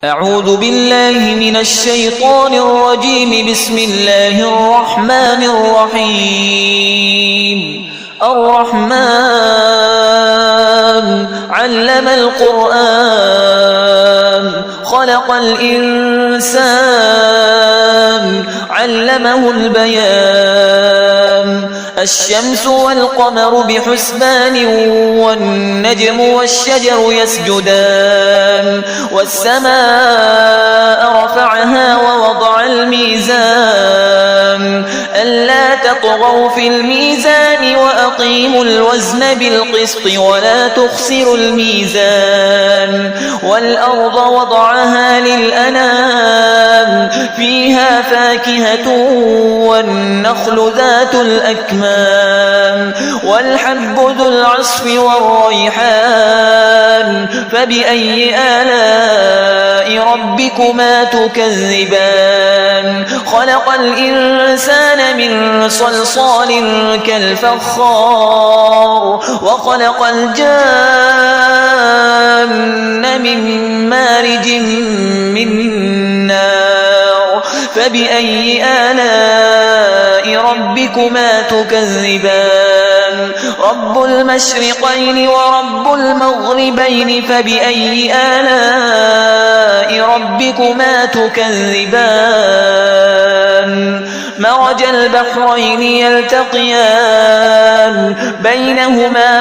أعوذ بالله من الشيطان الرجيم. بسم الله الرحمن الرحيم. الرحمن علم القرآن خلق الإنسان علمه البيان. الشمس والقمر بحسبان والنجم والشجر يسجدان. والسماء رفعها ووضع الميزان ألا تطغوا في الميزان وأقيموا الوزن بالقسط ولا تخسروا الميزان. والأرض وضعها للأنام فيها فاكهة والنخل ذات الأكمام والحب ذو العصف والريحان. فبأي آلاء ربكما تكذبان؟ خلق الإنسان من صلصال كالفخار وخلق الجان من مارج من نار. فبأي آلاء ربكما تكذبان؟ رب المشرقين ورب المغربين. فبأي آلاء ربكما تكذبان؟ مرج البحرين يلتقيان بينهما